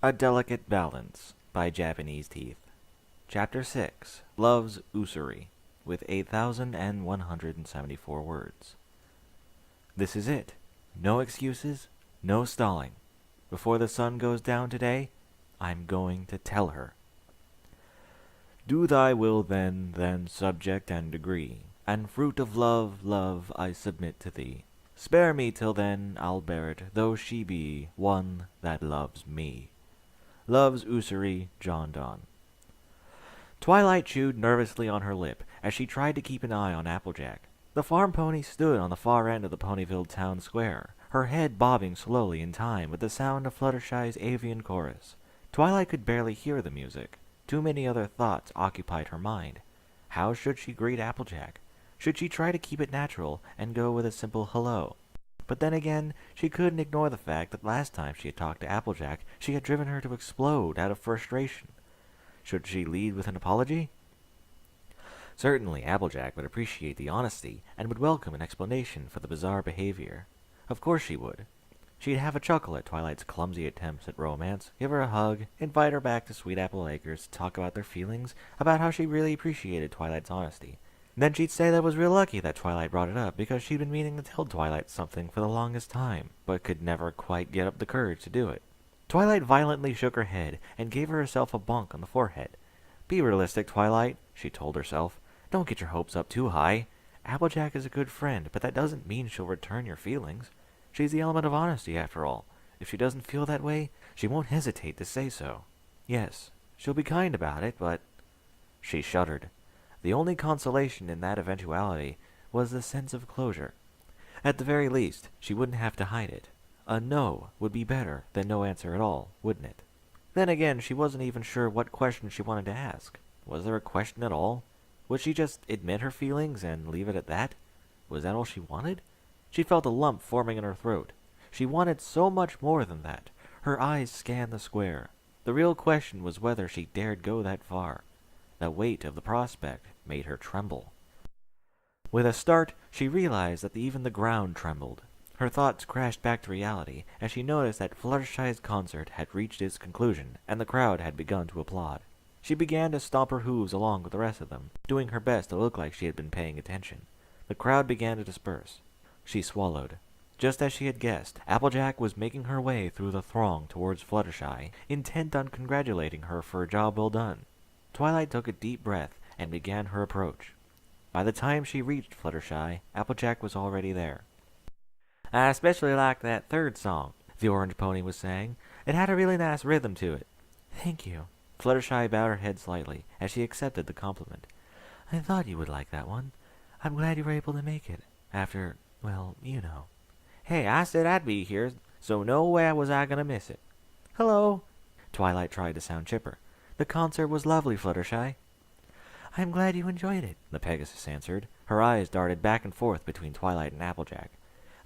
A Delicate Balance by Japanese Teeth. Chapter 6. Love's Usury, with 8,174 words. This is it. No excuses, no stalling. Before the sun goes down today, I'm going to tell her. Do thy will then subject and agree, and fruit of love, love, I submit to thee. Spare me till then, I'll bear it, though she be one that loves me. Love's Usury, John Donne. Twilight chewed nervously on her lip as she tried to keep an eye on Applejack. The farm pony stood on the far end of the Ponyville town square, her head bobbing slowly in time with the sound of Fluttershy's avian chorus. Twilight could barely hear the music. Too many other thoughts occupied her mind. How should she greet Applejack? Should she try to keep it natural and go with a simple hello? But then again, she couldn't ignore the fact that last time she had talked to Applejack, she had driven her to explode out of frustration. Should she lead with an apology? Certainly, Applejack would appreciate the honesty and would welcome an explanation for the bizarre behavior. Of course she would. She'd have a chuckle at Twilight's clumsy attempts at romance, give her a hug, invite her back to Sweet Apple Acres to talk about their feelings, about how she really appreciated Twilight's honesty. Then she'd say that it was real lucky that Twilight brought it up, because she'd been meaning to tell Twilight something for the longest time, but could never quite get up the courage to do it. Twilight violently shook her head and gave herself a bonk on the forehead. Be realistic, Twilight, she told herself. Don't get your hopes up too high. Applejack is a good friend, but that doesn't mean she'll return your feelings. She's the element of honesty, after all. If she doesn't feel that way, she won't hesitate to say so. Yes, she'll be kind about it, but... She shuddered. The only consolation in that eventuality was the sense of closure. At the very least, she wouldn't have to hide it. A no would be better than no answer at all, wouldn't it? Then again, she wasn't even sure what question she wanted to ask. Was there a question at all? Would she just admit her feelings and leave it at that? Was that all she wanted? She felt a lump forming in her throat. She wanted so much more than that. Her eyes scanned the square. The real question was whether she dared go that far. The weight of the prospect made her tremble. With a start, she realized that even the ground trembled. Her thoughts crashed back to reality as she noticed that Fluttershy's concert had reached its conclusion and the crowd had begun to applaud. She began to stomp her hooves along with the rest of them, doing her best to look like she had been paying attention. The crowd began to disperse. She swallowed. Just as she had guessed, Applejack was making her way through the throng towards Fluttershy, intent on congratulating her for a job well done. Twilight took a deep breath and began her approach. By the time she reached Fluttershy, Applejack was already there. I especially liked that third song, the orange pony was saying. It had a really nice rhythm to it. Thank you. Fluttershy bowed her head slightly as she accepted the compliment. I thought you would like that one. I'm glad you were able to make it. After, well, you know. Hey, I said I'd be here, so no way was I gonna miss it. Hello. Twilight tried to sound chipper. The concert was lovely, Fluttershy. I'm glad you enjoyed it, the Pegasus answered. Her eyes darted back and forth between Twilight and Applejack.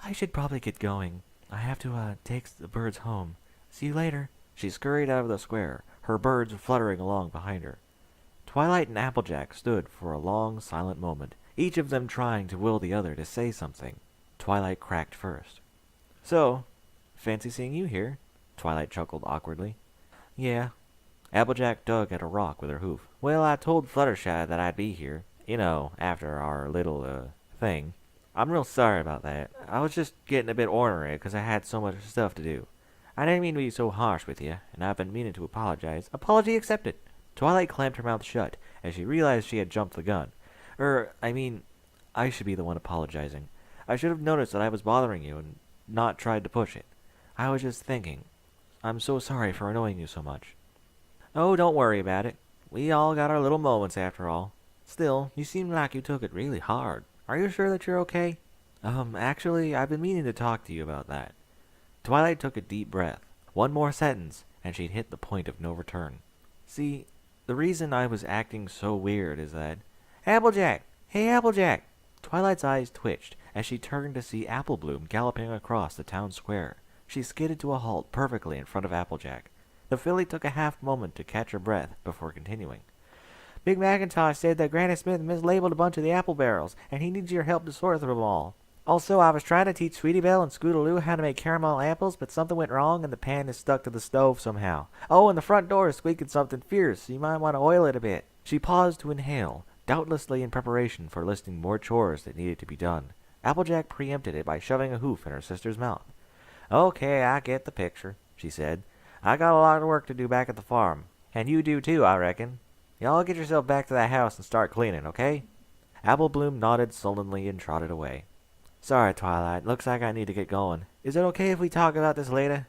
I should probably get going. I have to, take the birds home. See you later. She scurried out of the square, her birds fluttering along behind her. Twilight and Applejack stood for a long, silent moment, each of them trying to will the other to say something. Twilight cracked first. So, fancy seeing you here, Twilight chuckled awkwardly. Yeah. Applejack dug at a rock with her hoof. Well, I told Fluttershy that I'd be here. You know, after our little, thing. I'm real sorry about that. I was just getting a bit ornery because I had so much stuff to do. I didn't mean to be so harsh with you, and I've been meaning to apologize. Apology accepted. Twilight clamped her mouth shut as she realized she had jumped the gun. I should be the one apologizing. I should have noticed that I was bothering you and not tried to push it. I was just thinking. I'm so sorry for annoying you so much. Oh, don't worry about it. We all got our little moments after all. Still, you seem like you took it really hard. Are you sure that you're okay? Actually, I've been meaning to talk to you about that. Twilight took a deep breath. One more sentence, and she'd hit the point of no return. See, the reason I was acting so weird is that... Applejack! Hey, Applejack! Twilight's eyes twitched as she turned to see Applebloom galloping across the town square. She skidded to a halt perfectly in front of Applejack. The filly took a half moment to catch her breath before continuing. Big Macintosh said that Granny Smith mislabeled a bunch of the apple barrels, and he needs your help to sort through them all. Also, I was trying to teach Sweetie Belle and Scootaloo how to make caramel apples, but something went wrong and the pan is stuck to the stove somehow. Oh, and the front door is squeaking something fierce, so you might want to oil it a bit. She paused to inhale, doubtlessly in preparation for listing more chores that needed to be done. Applejack preempted it by shoving a hoof in her sister's mouth. Okay, I get the picture, she said. I got a lot of work to do back at the farm. And you do too, I reckon. Y'all get yourself back to that house and start cleaning, okay? Apple Bloom nodded sullenly and trotted away. Sorry, Twilight. Looks like I need to get going. Is it okay if we talk about this later?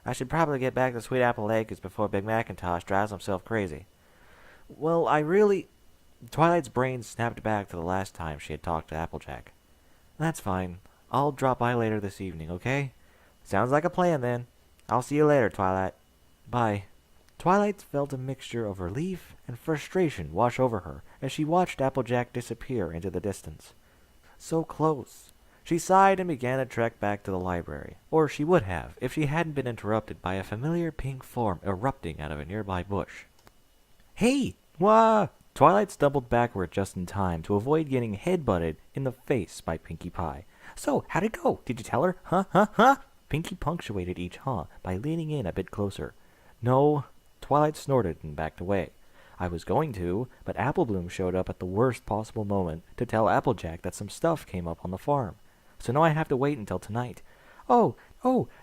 I should probably get back to Sweet Apple Acres before Big Macintosh drives himself crazy. Well, I really... Twilight's brain snapped back to the last time she had talked to Applejack. That's fine. I'll drop by later this evening, okay? Sounds like a plan, then. I'll see you later, Twilight. Bye. Twilight felt a mixture of relief and frustration wash over her as she watched Applejack disappear into the distance. So close. She sighed and began to trek back to the library, or she would have if she hadn't been interrupted by a familiar pink form erupting out of a nearby bush. Hey! Wah! Twilight stumbled backward just in time to avoid getting headbutted in the face by Pinkie Pie. So, how'd it go? Did you tell her? Huh? Pinkie punctuated each huh by leaning in a bit closer. No. Twilight snorted and backed away. I was going to, but Apple Bloom showed up at the worst possible moment to tell Applejack that some stuff came up on the farm. So now I have to wait until tonight. Oh,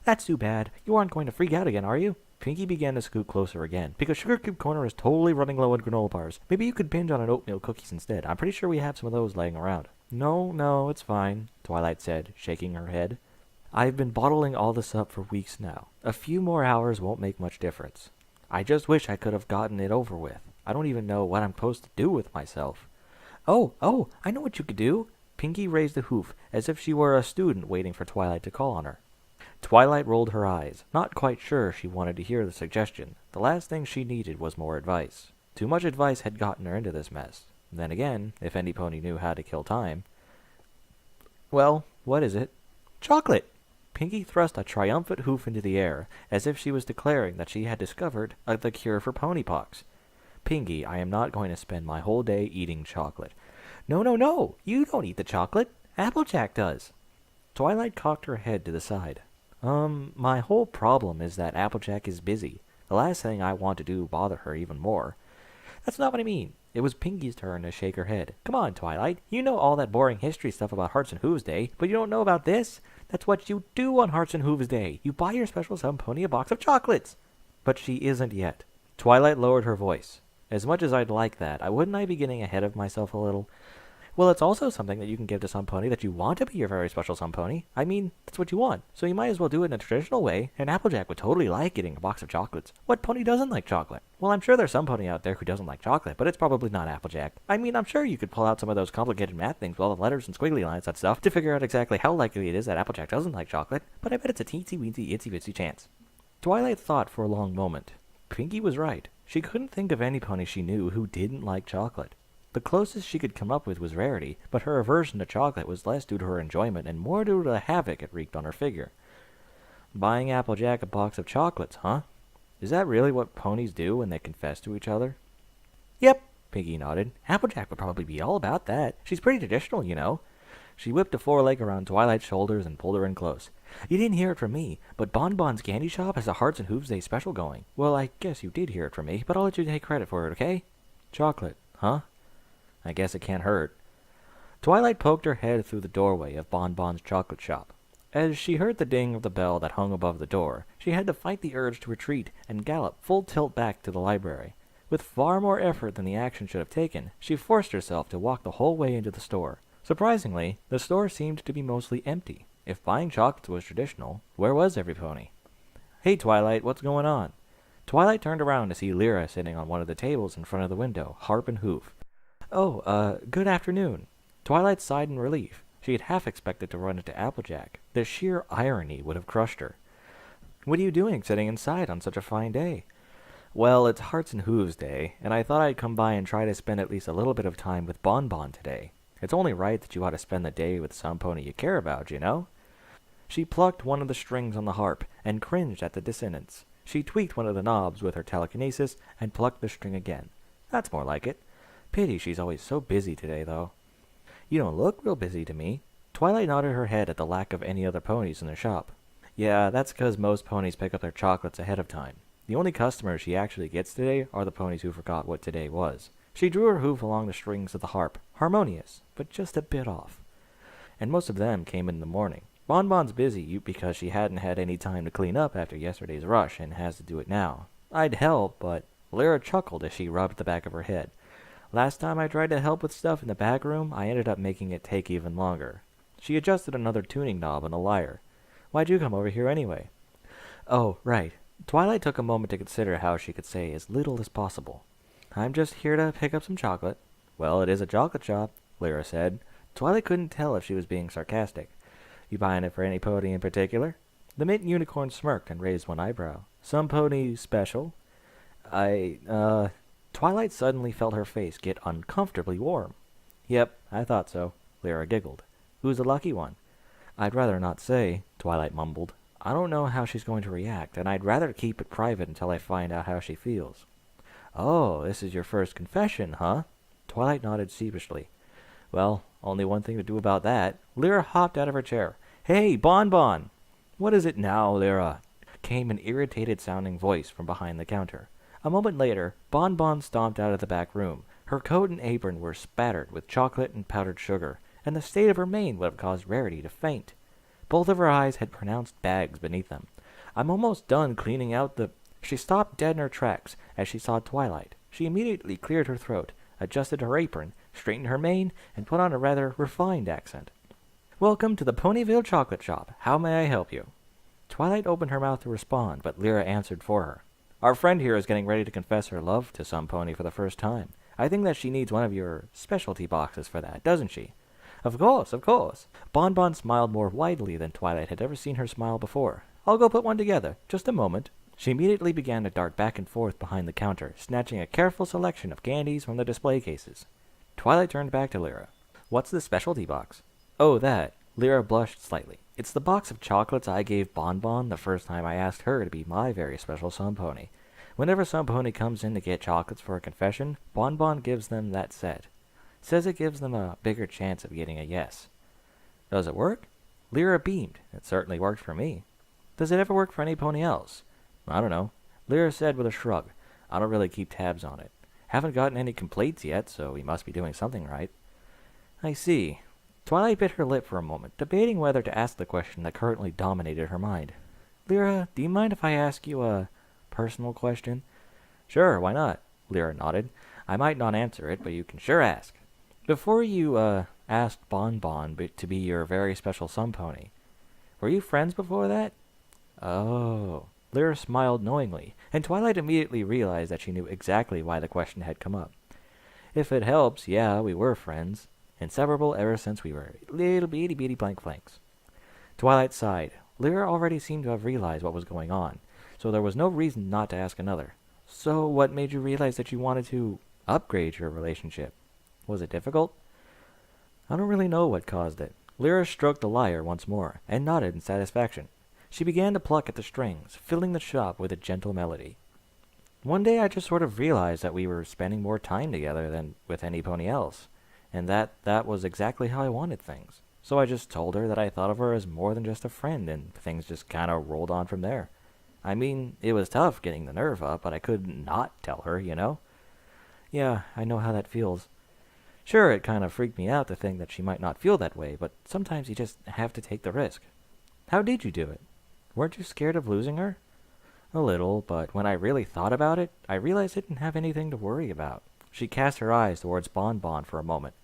that's too bad. You aren't going to freak out again, are you? Pinkie began to scoot closer again, because Sugar Cube Corner is totally running low on granola bars. Maybe you could binge on an oatmeal cookies instead. I'm pretty sure we have some of those laying around. No, it's fine, Twilight said, shaking her head. I've been bottling all this up for weeks now. A few more hours won't make much difference. I just wish I could have gotten it over with. I don't even know what I'm supposed to do with myself. Oh, I know what you could do. Pinkie raised a hoof, as if she were a student waiting for Twilight to call on her. Twilight rolled her eyes, not quite sure she wanted to hear the suggestion. The last thing she needed was more advice. Too much advice had gotten her into this mess. Then again, if any pony knew how to kill time... Well, what is it? Chocolate! Pinkie thrust a triumphant hoof into the air, as if she was declaring that she had discovered the cure for ponypox. Pinkie, I am not going to spend my whole day eating chocolate. No, you don't eat the chocolate. Applejack does. Twilight cocked her head to the side. My whole problem is that Applejack is busy. The last thing I want to do bother her even more. That's not what I mean. It was Pinkie's turn to shake her head. Come on, Twilight. You know all that boring history stuff about Hearts and Hooves Day, but you don't know about this? That's what you do on Hearts and Hooves Day. You buy your special some pony a box of chocolates. But she isn't yet. Twilight lowered her voice. As much as I'd like that, wouldn't I be getting ahead of myself a little? Well, it's also something that you can give to some pony that you want to be your very special some pony. I mean, that's what you want. So you might as well do it in a traditional way, and Applejack would totally like getting a box of chocolates. What pony doesn't like chocolate? Well, I'm sure there's some pony out there who doesn't like chocolate, but it's probably not Applejack. I mean, I'm sure you could pull out some of those complicated math things with all the letters and squiggly lines and stuff to figure out exactly how likely it is that Applejack doesn't like chocolate, but I bet it's a teensy-weensy, itsy-bitsy chance. Twilight thought for a long moment. Pinkie was right. She couldn't think of any pony she knew who didn't like chocolate. The closest she could come up with was Rarity, but her aversion to chocolate was less due to her enjoyment and more due to the havoc it wreaked on her figure. Buying Applejack a box of chocolates, huh? Is that really what ponies do when they confess to each other? Yep, Pinkie nodded. Applejack would probably be all about that. She's pretty traditional, you know. She whipped a foreleg around Twilight's shoulders and pulled her in close. You didn't hear it from me, but Bon Bon's Candy Shop has a Hearts and Hooves Day special going. Well, I guess you did hear it from me, but I'll let you take credit for it, okay? Chocolate, huh? I guess it can't hurt. Twilight poked her head through the doorway of Bon Bon's chocolate shop. As she heard the ding of the bell that hung above the door, she had to fight the urge to retreat and gallop full tilt back to the library. With far more effort than the action should have taken, she forced herself to walk the whole way into the store. Surprisingly, the store seemed to be mostly empty. If buying chocolates was traditional, where was every pony? Hey, Twilight, what's going on? Twilight turned around to see Lyra sitting on one of the tables in front of the window, harp and hoof. Good afternoon. Twilight sighed in relief. She had half expected to run into Applejack. The sheer irony would have crushed her. What are you doing sitting inside on such a fine day? Well, it's Hearts and Hooves Day, and I thought I'd come by and try to spend at least a little bit of time with Bon Bon today. It's only right that you ought to spend the day with some pony you care about, you know? She plucked one of the strings on the harp and cringed at the dissonance. She tweaked one of the knobs with her telekinesis and plucked the string again. That's more like it. Pity she's always so busy today, though. You don't look real busy to me. Twilight nodded her head at the lack of any other ponies in the shop. Yeah, that's because most ponies pick up their chocolates ahead of time. The only customers she actually gets today are the ponies who forgot what today was. She drew her hoof along the strings of the harp, harmonious, but just a bit off. And most of them came in the morning. Bonbon's busy because she hadn't had any time to clean up after yesterday's rush and has to do it now. I'd help, but Lyra chuckled as she rubbed the back of her head. Last time I tried to help with stuff in the back room, I ended up making it take even longer. She adjusted another tuning knob on the lyre. Why'd you come over here anyway? Oh, right. Twilight took a moment to consider how she could say as little as possible. I'm just here to pick up some chocolate. Well, it is a chocolate shop, Lyra said. Twilight couldn't tell if she was being sarcastic. You buying it for any pony in particular? The mint unicorn smirked and raised one eyebrow. Some pony special? Twilight suddenly felt her face get uncomfortably warm. Yep, I thought so, Lyra giggled. Who's the lucky one? I'd rather not say, Twilight mumbled. I don't know how she's going to react, and I'd rather keep it private until I find out how she feels. Oh, this is your first confession, huh? Twilight nodded sheepishly. Well, only one thing to do about that. Lyra hopped out of her chair. Hey, Bonbon! What is it now, Lyra? Came an irritated-sounding voice from behind the counter. A moment later, Bonbon stomped out of the back room. Her coat and apron were spattered with chocolate and powdered sugar, and the state of her mane would have caused Rarity to faint. Both of her eyes had pronounced bags beneath them. I'm almost done cleaning out the... She stopped dead in her tracks as she saw Twilight. She immediately cleared her throat, adjusted her apron, straightened her mane, and put on a rather refined accent. Welcome to the Ponyville Chocolate Shop. How may I help you? Twilight opened her mouth to respond, but Lyra answered for her. Our friend here is getting ready to confess her love to some pony for the first time. I think that she needs one of your specialty boxes for that, doesn't she? Of course, of course. Bonbon smiled more widely than Twilight had ever seen her smile before. I'll go put one together. Just a moment. She immediately began to dart back and forth behind the counter, snatching a careful selection of candies from the display cases. Twilight turned back to Lyra. What's the specialty box? Oh, that. Lyra blushed slightly. It's the box of chocolates I gave Bonbon the first time I asked her to be my very special sun pony. Whenever some pony comes in to get chocolates for a confession, Bonbon gives them that set. Says it gives them a bigger chance of getting a yes. Does it work? Lyra beamed. It certainly worked for me. Does it ever work for any pony else? I don't know. Lyra said with a shrug. I don't really keep tabs on it. Haven't gotten any complaints yet, so we must be doing something right. I see. Twilight bit her lip for a moment, debating whether to ask the question that currently dominated her mind. Lyra, do you mind if I ask you a personal question? Sure, why not? Lyra nodded. I might not answer it, but you can sure ask. Before you, asked Bonbon to be your very special sun pony, were you friends before that? Oh. Lyra smiled knowingly, and Twilight immediately realized that she knew exactly why the question had come up. If it helps, yeah, we were friends. Inseparable ever since we were little bitty blank flanks. Twilight sighed. Lyra already seemed to have realized what was going on, so there was no reason not to ask another. So what made you realize that you wanted to upgrade your relationship? Was it difficult? I don't really know what caused it. Lyra stroked the lyre once more, and nodded in satisfaction. She began to pluck at the strings, filling the shop with a gentle melody. One day I just sort of realized that we were spending more time together than with any pony else, and that was exactly how I wanted things. So I just told her that I thought of her as more than just a friend, and things just kind of rolled on from there. I mean, it was tough getting the nerve up, but I couldn't not tell her, you know? Yeah, I know how that feels. Sure, it kind of freaked me out to think that she might not feel that way, but sometimes you just have to take the risk. How did you do it? Weren't you scared of losing her? A little, but when I really thought about it, I realized I didn't have anything to worry about. She cast her eyes towards Bonbon for a moment.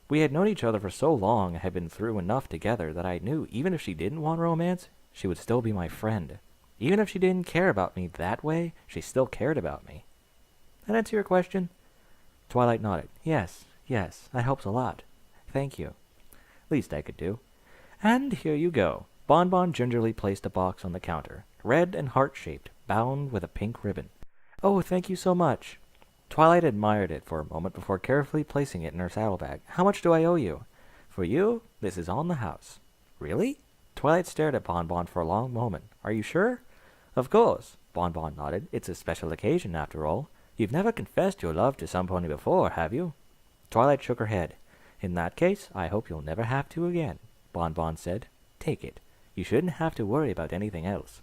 We had known each other for so long and had been through enough together that I knew even if she didn't want romance, she would still be my friend. Even if she didn't care about me that way, she still cared about me. That answer your question? Twilight nodded. Yes, that helps a lot. Thank you. Least I could do. And here you go. Bonbon gingerly placed a box on the counter, red and heart-shaped, bound with a pink ribbon. Oh, thank you so much. Twilight admired it for a moment before carefully placing it in her saddlebag. How much do I owe you? For you, this is on the house. Really? Twilight stared at Bonbon for a long moment. Are you sure? Of course, Bonbon nodded. It's a special occasion, after all. You've never confessed your love to some pony before, have you? Twilight shook her head. In that case, I hope you'll never have to again. Bon said. Take it. You shouldn't have to worry about anything else.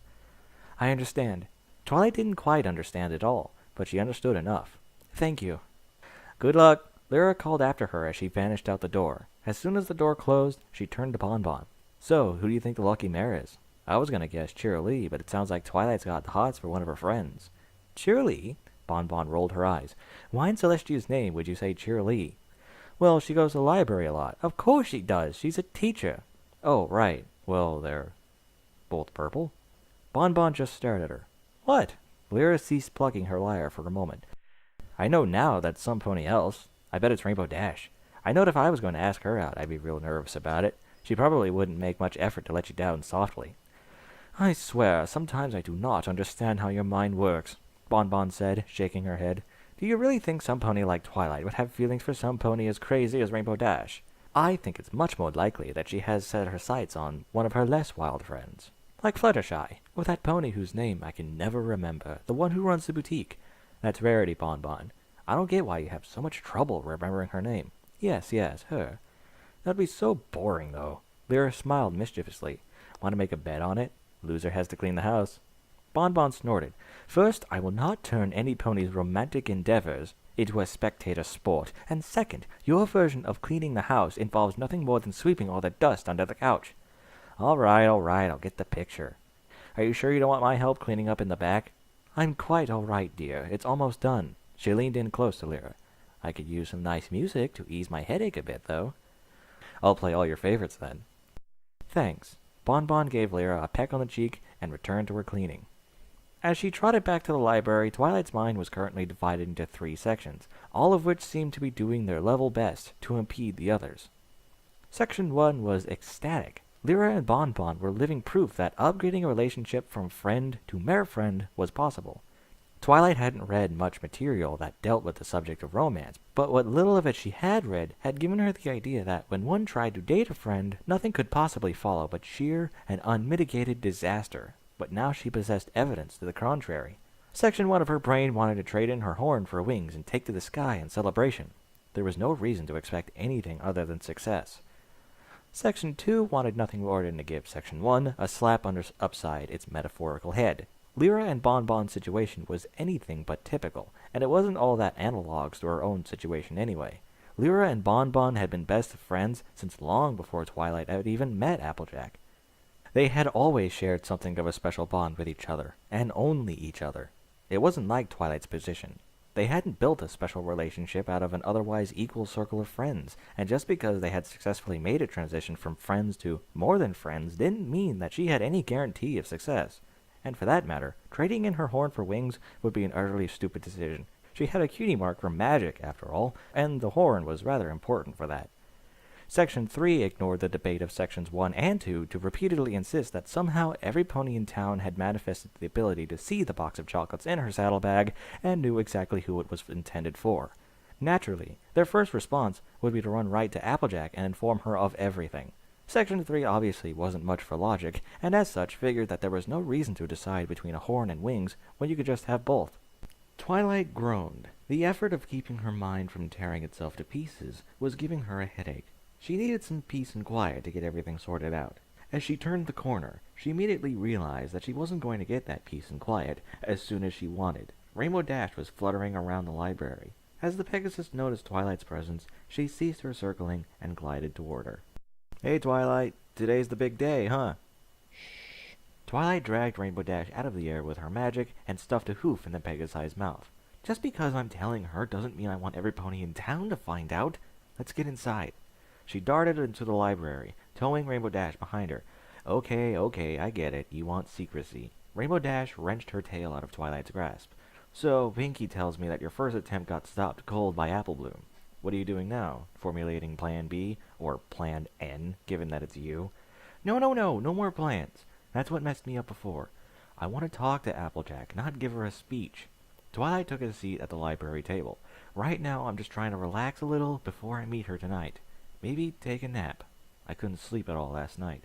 I understand. Twilight didn't quite understand at all, but she understood enough. Thank you. Good luck. Lyra called after her as she vanished out the door. As soon as the door closed, she turned to Bon. So, who do you think the lucky mare is? I was gonna guess Cheerilee, but it sounds like Twilight's got the hots for one of her friends. Cheerilee? Bon rolled her eyes. Why in Celestia's name would you say Cheerilee? Well, she goes to the library a lot. Of course she does. She's a teacher. Oh, right. Well, they're both purple? Bon just stared at her. What? Lyra ceased plucking her lyre for a moment. I know now that's some pony else. I bet it's Rainbow Dash. I know if I was going to ask her out, I'd be real nervous about it. She probably wouldn't make much effort to let you down softly. I swear, sometimes I do not understand how your mind works, Bon said, shaking her head. Do you really think some pony like Twilight would have feelings for some pony as crazy as Rainbow Dash? I think it's much more likely that she has set her sights on one of her less wild friends. Like Fluttershy, or that pony whose name I can never remember, the one who runs the boutique. That's Rarity, Bon. I don't get why you have so much trouble remembering her name. Yes, her. That'd be so boring, though. Lyra smiled mischievously. Want to make a bet on it? Loser has to clean the house. Bon snorted. First, I will not turn any pony's romantic endeavors into a spectator sport, and second, your version of cleaning the house involves nothing more than sweeping all the dust under the couch. All right, I'll get the picture. Are you sure you don't want my help cleaning up in the back? I'm quite all right, dear. It's almost done. She leaned in close to Lyra. I could use some nice music to ease my headache a bit, though. I'll play all your favorites, then. Thanks. Bon gave Lyra a peck on the cheek and returned to her cleaning. As she trotted back to the library, Twilight's mind was currently divided into 3 sections, all of which seemed to be doing their level best to impede the others. Section 1 was ecstatic. Lyra and Bon were living proof that upgrading a relationship from friend to mere friend was possible. Twilight hadn't read much material that dealt with the subject of romance, but what little of it she had read had given her the idea that when one tried to date a friend, nothing could possibly follow but sheer and unmitigated disaster. But now she possessed evidence to the contrary. Section 1 of her brain wanted to trade in her horn for wings and take to the sky in celebration. There was no reason to expect anything other than success. Section 2 wanted nothing more than to give Section 1 a slap upside its metaphorical head. Lyra and Bon's situation was anything but typical, and it wasn't all that analogs to her own situation anyway. Lyra and Bon had been best of friends since long before Twilight had even met Applejack. They had always shared something of a special bond with each other, and only each other. It wasn't like Twilight's position. They hadn't built a special relationship out of an otherwise equal circle of friends, and just because they had successfully made a transition from friends to more than friends didn't mean that she had any guarantee of success. And for that matter, trading in her horn for wings would be an utterly stupid decision. She had a cutie mark for magic, after all, and the horn was rather important for that. Section 3 ignored the debate of Sections 1 and 2 to repeatedly insist that somehow every pony in town had manifested the ability to see the box of chocolates in her saddlebag and knew exactly who it was intended for. Naturally, their first response would be to run right to Applejack and inform her of everything. Section 3 obviously wasn't much for logic, and as such figured that there was no reason to decide between a horn and wings when you could just have both. Twilight groaned. The effort of keeping her mind from tearing itself to pieces was giving her a headache. She needed some peace and quiet to get everything sorted out. As she turned the corner, she immediately realized that she wasn't going to get that peace and quiet as soon as she wanted. Rainbow Dash was fluttering around the library. As the Pegasus noticed Twilight's presence, she ceased her circling and glided toward her. Hey, Twilight. Today's the big day, huh? Shh. Twilight dragged Rainbow Dash out of the air with her magic and stuffed a hoof in the Pegasi's mouth. Just because I'm telling her doesn't mean I want every pony in town to find out. Let's get inside. She darted into the library, towing Rainbow Dash behind her. Okay, I get it. You want secrecy. Rainbow Dash wrenched her tail out of Twilight's grasp. So, Pinkie tells me that your first attempt got stopped cold by Apple Bloom. What are you doing now? Formulating Plan B? Or Plan N, given that it's you? No more plans. That's what messed me up before. I want to talk to Applejack, not give her a speech. Twilight took a seat at the library table. Right now, I'm just trying to relax a little before I meet her tonight. Maybe take a nap. I couldn't sleep at all last night.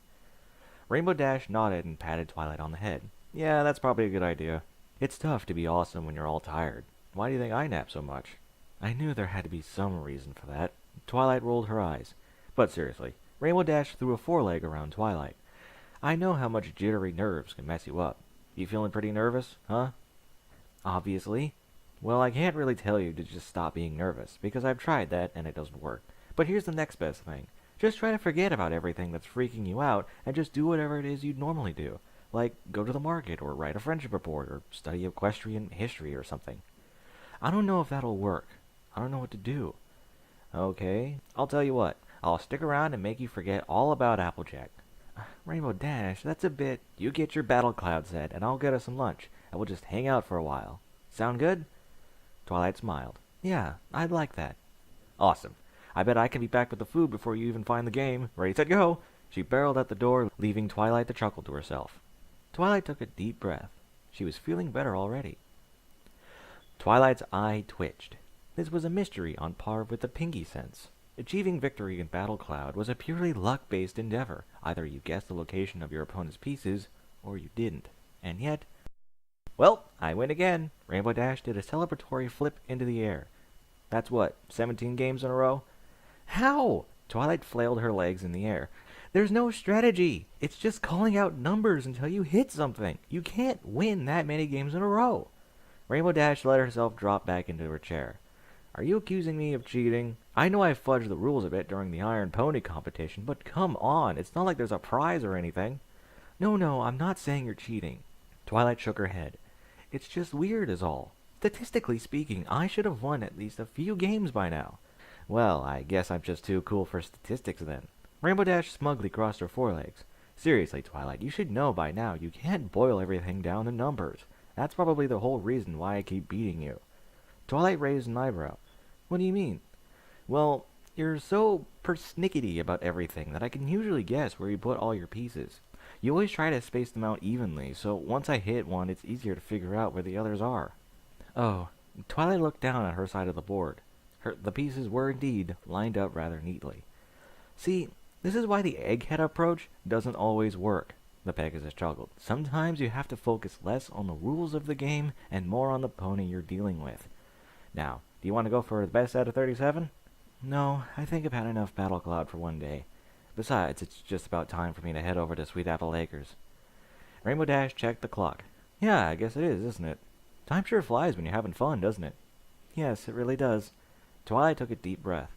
Rainbow Dash nodded and patted Twilight on the head. Yeah, that's probably a good idea. It's tough to be awesome when you're all tired. Why do you think I nap so much? I knew there had to be some reason for that. Twilight rolled her eyes. But seriously, Rainbow Dash threw a foreleg around Twilight. I know how much jittery nerves can mess you up. You feeling pretty nervous, huh? Obviously. Well, I can't really tell you to just stop being nervous, because I've tried that and it doesn't work. But here's the next best thing. Just try to forget about everything that's freaking you out and just do whatever it is you'd normally do. Like go to the market or write a friendship report or study equestrian history or something. I don't know if that'll work. I don't know what to do. Okay, I'll tell you what. I'll stick around and make you forget all about Applejack. Rainbow Dash, that's a bit... You get your battle cloud set, and I'll get us some lunch, and we'll just hang out for a while. Sound good? Twilight smiled. Yeah, I'd like that. Awesome. I bet I can be back with the food before you even find the game. Ready, set, go! She barreled out the door, leaving Twilight to chuckle to herself. Twilight took a deep breath. She was feeling better already. Twilight's eye twitched. This was a mystery on par with the Pinky sense. Achieving victory in Battle Cloud was a purely luck-based endeavor. Either you guessed the location of your opponent's pieces, or you didn't. And yet... Well, I win again. Rainbow Dash did a celebratory flip into the air. That's what, 17 games in a row? How? Twilight flailed her legs in the air. There's no strategy. It's just calling out numbers until you hit something. You can't win that many games in a row. Rainbow Dash let herself drop back into her chair. Are you accusing me of cheating? I know I fudged the rules a bit during the Iron Pony competition, but come on, it's not like there's a prize or anything. No, I'm not saying you're cheating. Twilight shook her head. It's just weird is all. Statistically speaking, I should have won at least a few games by now. Well, I guess I'm just too cool for statistics then. Rainbow Dash smugly crossed her forelegs. Seriously, Twilight, you should know by now you can't boil everything down to numbers. That's probably the whole reason why I keep beating you. Twilight raised an eyebrow. What do you mean? Well, you're so persnickety about everything that I can usually guess where you put all your pieces. You always try to space them out evenly, so once I hit one, it's easier to figure out where the others are. Oh, Twilight looked down at her side of the board. The pieces were indeed lined up rather neatly. See, this is why the egghead approach doesn't always work, the Pegasus chuckled. Sometimes you have to focus less on the rules of the game and more on the pony you're dealing with. Now, do you want to go for the best out of 37? No, I think I've had enough Battle Cloud for one day. Besides, it's just about time for me to head over to Sweet Apple Acres. Rainbow Dash checked the clock. Yeah, I guess it is, isn't it? Time sure flies when you're having fun, doesn't it? Yes, it really does. Twilight took a deep breath.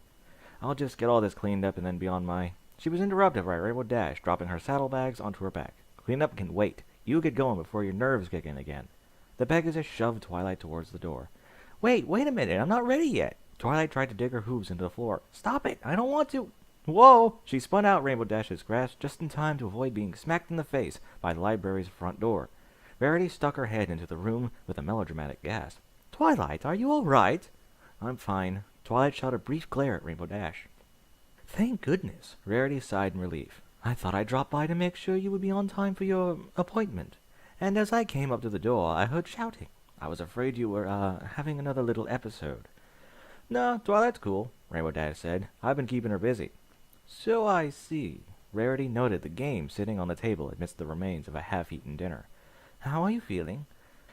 I'll just get all this cleaned up and then be on my... She was interrupted by Rainbow Dash, dropping her saddlebags onto her back. Cleanup can wait. You get going before your nerves kick in again. The Pegasus shoved Twilight towards the door. Wait a minute, I'm not ready yet. Twilight tried to dig her hooves into the floor. Stop it, I don't want to. Whoa! She spun out Rainbow Dash's grasp just in time to avoid being smacked in the face by the library's front door. Verity stuck her head into the room with a melodramatic gasp. Twilight, are you all right? I'm fine. Twilight shot a brief glare at Rainbow Dash. Thank goodness. Rarity sighed in relief. I thought I'd drop by to make sure you would be on time for your appointment. And as I came up to the door, I heard shouting. I was afraid you were, having another little episode. No, Twilight's cool, Rainbow Dash said. I've been keeping her busy. So I see. Rarity noted the game sitting on the table amidst the remains of a half-eaten dinner. How are you feeling?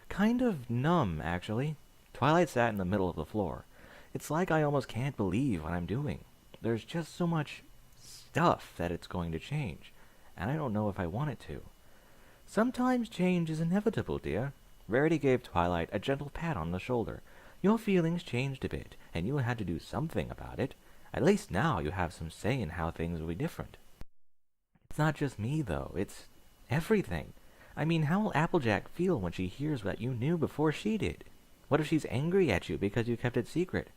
Kind of numb, actually. Twilight sat in the middle of the floor. It's like I almost can't believe what I'm doing. There's just so much stuff that it's going to change, and I don't know if I want it to. Sometimes change is inevitable, dear. Rarity gave Twilight a gentle pat on the shoulder. Your feelings changed a bit, and you had to do something about it. At least now you have some say in how things will be different. It's not just me, though. It's everything. I mean, how will Applejack feel when she hears what you knew before she did? What if she's angry at you because you kept it secret?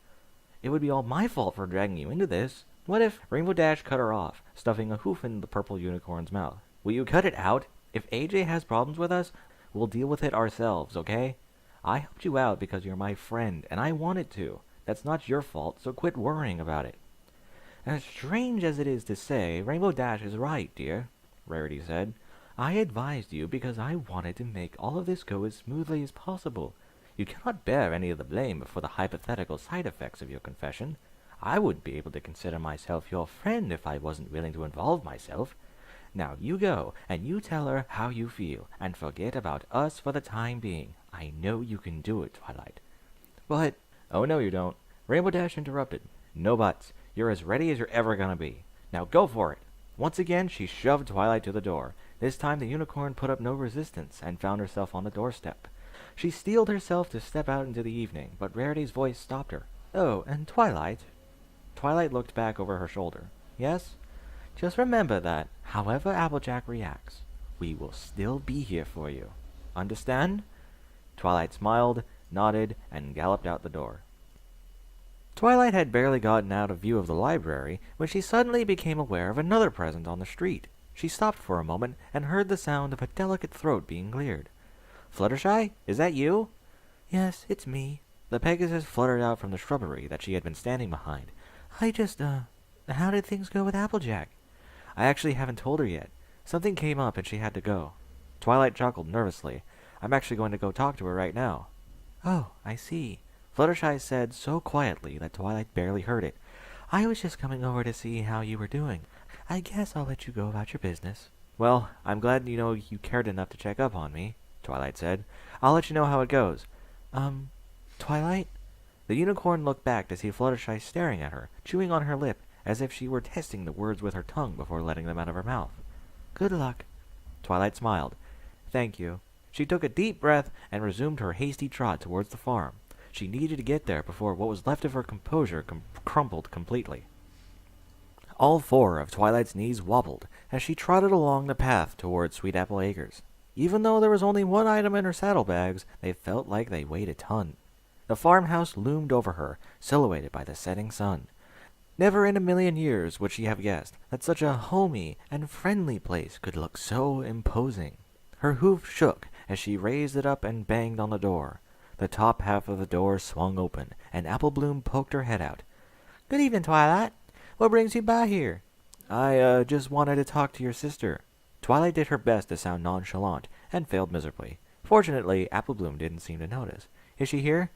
It would be all my fault for dragging you into this. What if... Rainbow Dash cut her off, stuffing a hoof in the purple unicorn's mouth. Will you cut it out? If AJ has problems with us, we'll deal with it ourselves, okay? I helped you out because you're my friend, and I wanted to. That's not your fault, so quit worrying about it. As strange as it is to say, Rainbow Dash is right, dear, Rarity said. I advised you because I wanted to make all of this go as smoothly as possible. You cannot bear any of the blame for the hypothetical side effects of your confession. I wouldn't be able to consider myself your friend if I wasn't willing to involve myself. Now you go, and you tell her how you feel, and forget about us for the time being. I know you can do it, Twilight. But... Oh, no, you don't. Rainbow Dash interrupted. No buts. You're as ready as you're ever gonna be. Now go for it. Once again, she shoved Twilight to the door. This time the unicorn put up no resistance and found herself on the doorstep. She steeled herself to step out into the evening, but Rarity's voice stopped her. "Oh, and Twilight?" Twilight looked back over her shoulder. "Yes? Just remember that, however Applejack reacts, we will still be here for you. Understand?" Twilight smiled, nodded, and galloped out the door. Twilight had barely gotten out of view of the library when she suddenly became aware of another presence on the street. She stopped for a moment and heard the sound of a delicate throat being cleared. "Fluttershy, is that you?" "Yes, it's me." The Pegasus fluttered out from the shrubbery that she had been standing behind. How did things go with Applejack?" "I actually haven't told her yet. Something came up and she had to go." Twilight chuckled nervously. "I'm actually going to go talk to her right now." "Oh, I see." Fluttershy said so quietly that Twilight barely heard it. "I was just coming over to see how you were doing. I guess I'll let you go about your business." "Well, I'm glad you cared enough to check up on me," Twilight said. "I'll let you know how it goes." Twilight?" The unicorn looked back to see Fluttershy staring at her, chewing on her lip, as if she were testing the words with her tongue before letting them out of her mouth. "Good luck." Twilight smiled. "Thank you." She took a deep breath and resumed her hasty trot towards the farm. She needed to get there before what was left of her composure crumbled completely. All four of Twilight's knees wobbled as she trotted along the path toward Sweet Apple Acres. Even though there was only one item in her saddlebags, they felt like they weighed a ton. The farmhouse loomed over her, silhouetted by the setting sun. Never in a million years would she have guessed that such a homey and friendly place could look so imposing. Her hoof shook as she raised it up and banged on the door. The top half of the door swung open, and Apple Bloom poked her head out. "Good evening, Twilight. What brings you by here?" "I, just wanted to talk to your sister." Twilight did her best to sound nonchalant, and failed miserably. Fortunately, Apple Bloom didn't seem to notice. "Is she here?"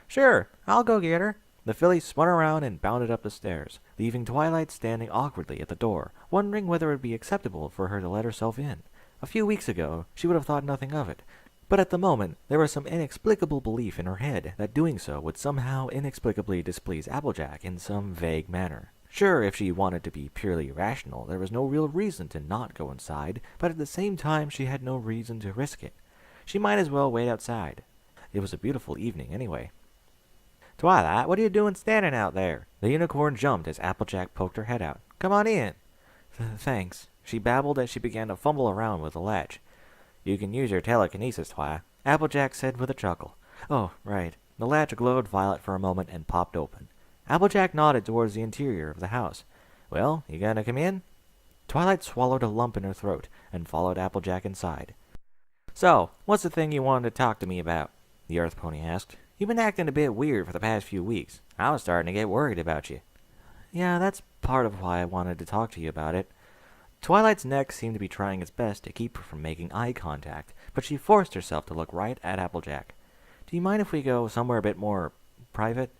"Sure, I'll go get her." The filly spun around and bounded up the stairs, leaving Twilight standing awkwardly at the door, wondering whether it would be acceptable for her to let herself in. A few weeks ago, she would have thought nothing of it, but at the moment there was some inexplicable belief in her head that doing so would somehow inexplicably displease Applejack in some vague manner. Sure, if she wanted to be purely rational, there was no real reason to not go inside, but at the same time she had no reason to risk it. She might as well wait outside. It was a beautiful evening anyway. "Twilight, what are you doing standing out there?" The unicorn jumped as Applejack poked her head out. "Come on in." Thanks," she babbled as she began to fumble around with the latch. "You can use your telekinesis, Twilight," Applejack said with a chuckle. "Oh, right." The latch glowed violet for a moment and popped open. Applejack nodded towards the interior of the house. "Well, you gonna come in?" Twilight swallowed a lump in her throat and followed Applejack inside. "So, what's the thing you wanted to talk to me about?" the Earth Pony asked. "You've been acting a bit weird for the past few weeks. I was starting to get worried about you." "Yeah, that's part of why I wanted to talk to you about it." Twilight's neck seemed to be trying its best to keep her from making eye contact, but she forced herself to look right at Applejack. "Do you mind if we go somewhere a bit more private?"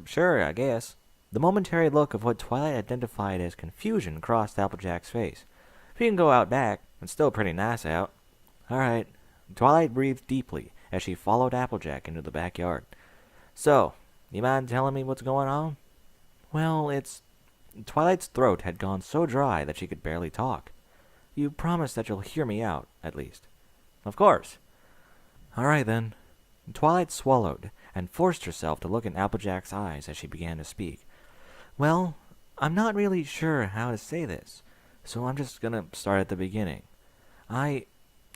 Sure, I guess." The momentary look of what Twilight identified as confusion crossed Applejack's face. "We can go out back. It's still pretty nice out." "All right." Twilight breathed deeply as she followed Applejack into the backyard. "So, you mind telling me what's going on?" "Well, it's—" Twilight's throat had gone so dry that she could barely talk. "You promise that you'll hear me out, at least." "Of course." "All right, then." Twilight swallowed and forced herself to look in Applejack's eyes as she began to speak. "Well, I'm not really sure how to say this, so I'm just gonna start at the beginning. I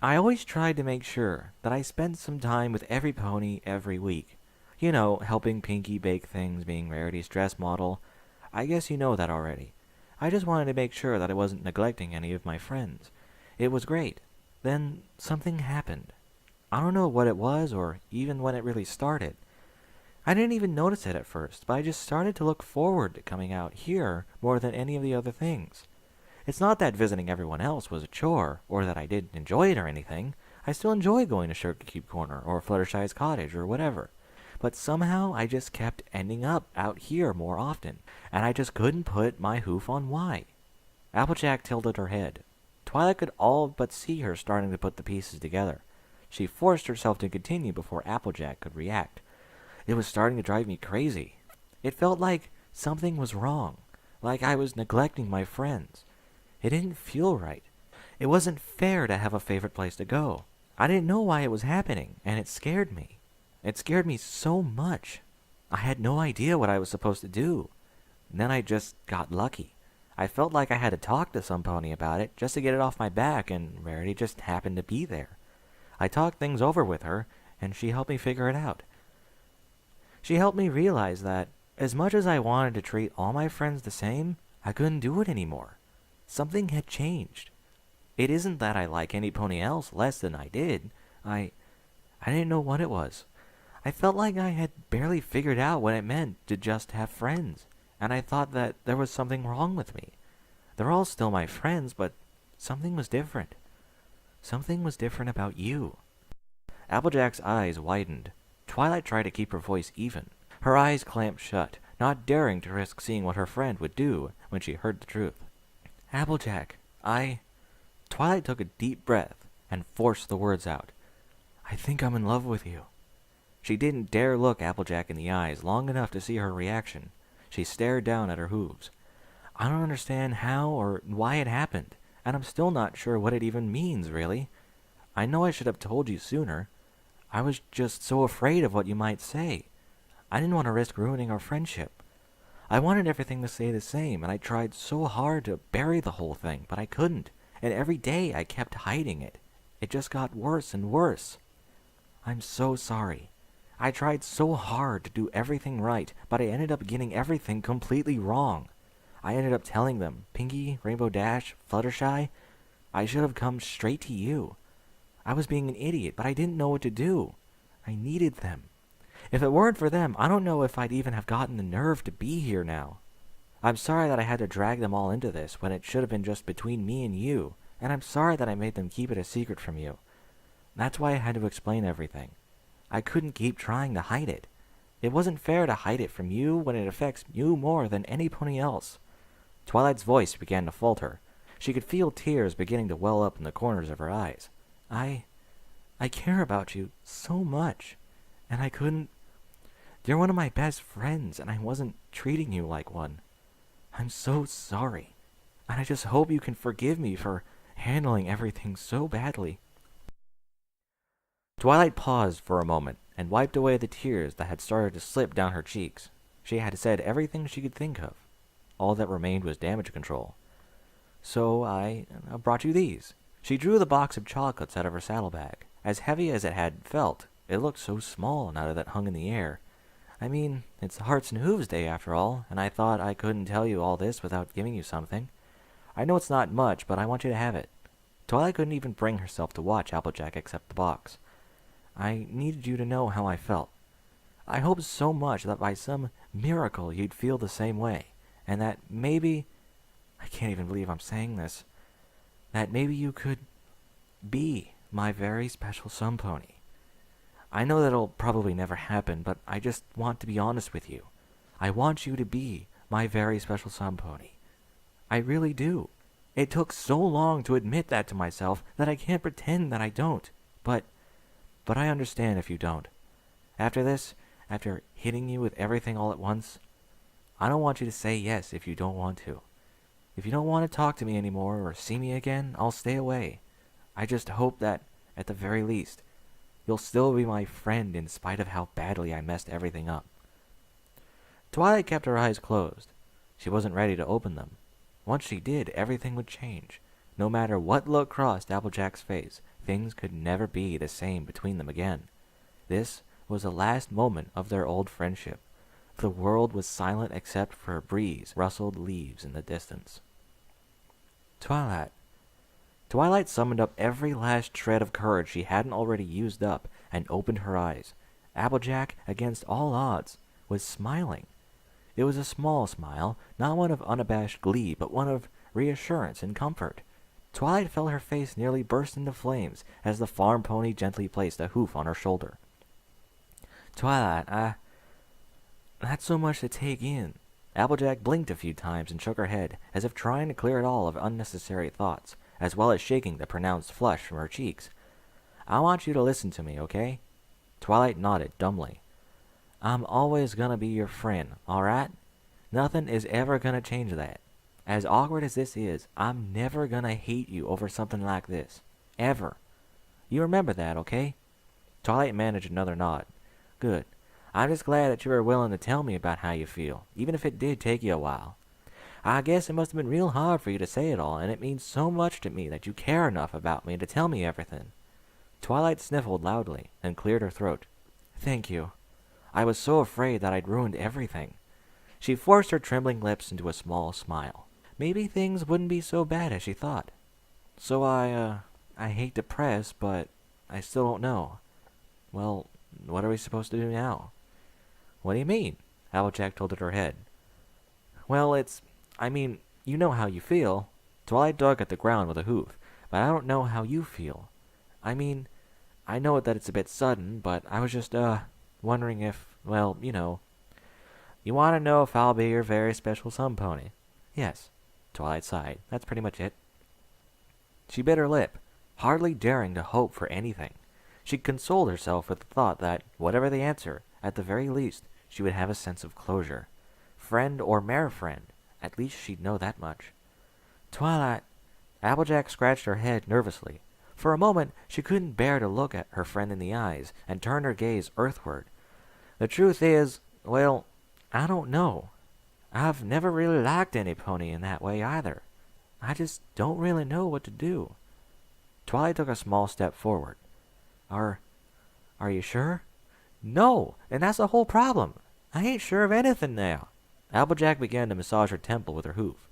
always tried to make sure that I spent some time with every pony every week. You know, helping Pinkie bake things, being Rarity's dress model. I guess you know that already. I just wanted to make sure that I wasn't neglecting any of my friends. It was great. Then something happened. I don't know what it was or even when it really started. I didn't even notice it at first, but I just started to look forward to coming out here more than any of the other things. It's not that visiting everyone else was a chore, or that I didn't enjoy it or anything. I still enjoy going to Sugar Cube Corner or Fluttershy's cottage or whatever. But somehow I just kept ending up out here more often, and I just couldn't put my hoof on why." Applejack tilted her head. Twilight could all but see her starting to put the pieces together. She forced herself to continue before Applejack could react. "It was starting to drive me crazy. It felt like something was wrong, like I was neglecting my friends. It didn't feel right. It wasn't fair to have a favorite place to go. I didn't know why it was happening, and it scared me. It scared me so much. I had no idea what I was supposed to do. And then I just got lucky. I felt like I had to talk to some pony about it just to get it off my back, and Rarity just happened to be there. I talked things over with her, and she helped me figure it out. She helped me realize that, as much as I wanted to treat all my friends the same, I couldn't do it anymore. Something had changed. It isn't that I like any pony else less than I did. I didn't know what it was. I felt like I had barely figured out what it meant to just have friends, and I thought that there was something wrong with me. They're all still my friends, but something was different. Something was different about you. Applejack's eyes widened. Twilight tried to keep her voice even. Her eyes clamped shut, not daring to risk seeing what her friend would do when she heard the truth. Applejack, Twilight took a deep breath and forced the words out. I think I'm in love with you. She didn't dare look Applejack in the eyes long enough to see her reaction. She stared down at her hooves. I don't understand how or why it happened, and I'm still not sure what it even means, really. I know I should have told you sooner. I was just so afraid of what you might say. I didn't want to risk ruining our friendship. I wanted everything to stay the same, and I tried so hard to bury the whole thing, but I couldn't, and every day I kept hiding it. It just got worse and worse. I'm so sorry. I tried so hard to do everything right, but I ended up getting everything completely wrong. I ended up telling them, Pinkie, Rainbow Dash, Fluttershy, I should have come straight to you. I was being an idiot, but I didn't know what to do. I needed them. If it weren't for them, I don't know if I'd even have gotten the nerve to be here now. I'm sorry that I had to drag them all into this when it should have been just between me and you, and I'm sorry that I made them keep it a secret from you. That's why I had to explain everything. I couldn't keep trying to hide it. It wasn't fair to hide it from you when it affects you more than any pony else. Twilight's voice began to falter. She could feel tears beginning to well up in the corners of her eyes. I care about you so much, and I couldn't. You're one of my best friends, and I wasn't treating you like one. I'm so sorry, and I just hope you can forgive me for handling everything so badly. Twilight paused for a moment and wiped away the tears that had started to slip down her cheeks. She had said everything she could think of. All that remained was damage control. So I brought you these. She drew the box of chocolates out of her saddlebag. As heavy as it had felt, it looked so small now that it hung in the air. I mean, it's Hearts and Hooves Day after all, and I thought I couldn't tell you all this without giving you something. I know it's not much, but I want you to have it. Twilight couldn't even bring herself to watch Applejack accept the box. I needed you to know how I felt. I hoped so much that by some miracle you'd feel the same way, and that maybe, I can't even believe I'm saying this, that maybe you could be my very special sun pony. I know that'll probably never happen, but I just want to be honest with you. I want you to be my very special sun pony. I really do. It took so long to admit that to myself that I can't pretend that I don't, but I understand if you don't. After this, after hitting you with everything all at once, I don't want you to say yes if you don't want to. If you don't want to talk to me anymore or see me again, I'll stay away. I just hope that, at the very least, you'll still be my friend in spite of how badly I messed everything up. Twilight kept her eyes closed. She wasn't ready to open them. Once she did, everything would change. No matter what look crossed Applejack's face, things could never be the same between them again. This was the last moment of their old friendship. The world was silent except for a breeze rustled leaves in the distance. Twilight. Twilight summoned up every last shred of courage she hadn't already used up and opened her eyes. Applejack, against all odds, was smiling. It was a small smile, not one of unabashed glee, but one of reassurance and comfort. Twilight felt her face nearly burst into flames as the farm pony gently placed a hoof on her shoulder. Twilight, that's so much to take in. Applejack blinked a few times and shook her head, as if trying to clear it all of unnecessary thoughts, as well as shaking the pronounced flush from her cheeks. I want you to listen to me, okay? Twilight nodded dumbly. I'm always gonna be your friend, alright? Nothing is ever gonna change that. As awkward as this is, I'm never gonna hate you over something like this. Ever. You remember that, okay? Twilight managed another nod. Good. I'm just glad that you were willing to tell me about how you feel, even if it did take you a while. I guess it must have been real hard for you to say it all, and it means so much to me that you care enough about me to tell me everything. Twilight sniffled loudly and cleared her throat. Thank you. I was so afraid that I'd ruined everything. She forced her trembling lips into a small smile. Maybe things wouldn't be so bad as she thought. So I hate to press, but I still don't know. Well, what are we supposed to do now? What do you mean? Applejack tilted her head. Well, you know how you feel. Twilight dug at the ground with a hoof, but I don't know how you feel. I know that it's a bit sudden, but I was just, wondering if, well, you know. You want to know if I'll be your very special sun pony? Yes. Twilight sighed. That's pretty much it. She bit her lip, hardly daring to hope for anything. She consoled herself with the thought that, whatever the answer, at the very least, she would have a sense of closure. Friend or mere friend, at least she'd know that much. Twilight. Applejack scratched her head nervously. For a moment, she couldn't bear to look at her friend in the eyes and turned her gaze earthward. The truth is, well, I don't know. I've never really liked any pony in that way either. I just don't really know what to do. Twilight took a small step forward. Are you sure? No, and that's the whole problem. I ain't sure of anything now. Applejack began to massage her temple with her hoof.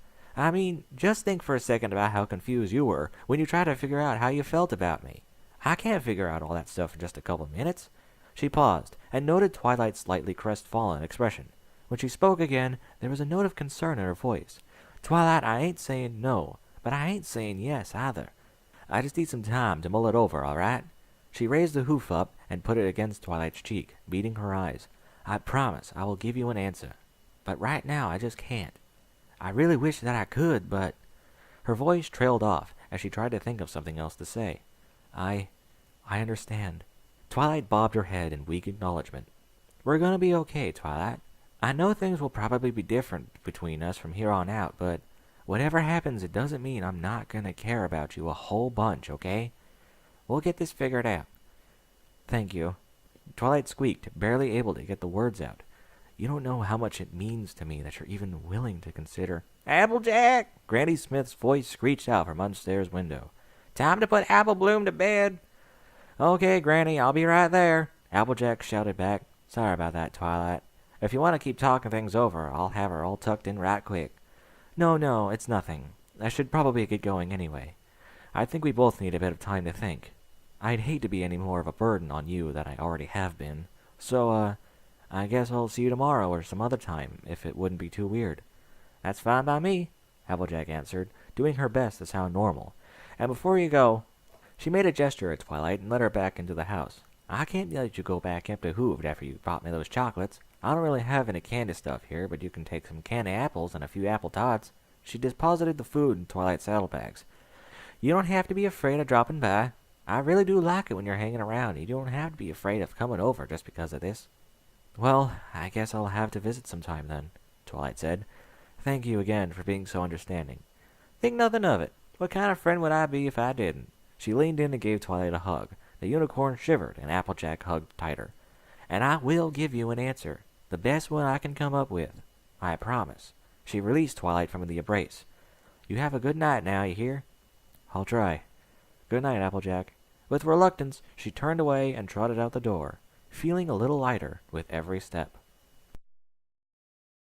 Just think for a second about how confused you were when you tried to figure out how you felt about me. I can't figure out all that stuff in just a couple of minutes. She paused, and noted Twilight's slightly crestfallen expression. When she spoke again, there was a note of concern in her voice. Twilight, I ain't saying no, but I ain't saying yes either. I just need some time to mull it over, all right? She raised the hoof up and put it against Twilight's cheek, beating her eyes. I promise I will give you an answer. But right now I just can't. I really wish that I could, but... Her voice trailed off as she tried to think of something else to say. I understand. Twilight bobbed her head in weak acknowledgement. We're gonna be okay, Twilight. I know things will probably be different between us from here on out, but whatever happens, it doesn't mean I'm not gonna care about you a whole bunch, okay? We'll get this figured out. Thank you. Twilight squeaked, barely able to get the words out. You don't know how much it means to me that you're even willing to consider... Applejack! Granny Smith's voice screeched out from upstairs window. Time to put Apple Bloom to bed. Okay, Granny, I'll be right there. Applejack shouted back. Sorry about that, Twilight. If you want to keep talking things over, I'll have her all tucked in right quick. No, it's nothing. I should probably get going anyway. I think we both need a bit of time to think. I'd hate to be any more of a burden on you than I already have been. So, I guess I'll see you tomorrow or some other time, if it wouldn't be too weird. That's fine by me, Applejack answered, doing her best to sound normal. And before you go... She made a gesture at Twilight and led her back into the house. I can't let you go back empty-hooved after you brought me those chocolates. I don't really have any candy stuff here, but you can take some candy apples and a few apple tots. She deposited the food in Twilight's saddlebags. You don't have to be afraid of dropping by. I really do like it when you're hanging around. You don't have to be afraid of coming over just because of this. Well, I guess I'll have to visit sometime then, Twilight said. Thank you again for being so understanding. Think nothing of it. What kind of friend would I be if I didn't? She leaned in and gave Twilight a hug. The unicorn shivered, and Applejack hugged tighter. And I will give you an answer. The best one I can come up with. I promise. She released Twilight from the embrace. You have a good night now, you hear? I'll try. Good night, Applejack. With reluctance, she turned away and trotted out the door, feeling a little lighter with every step.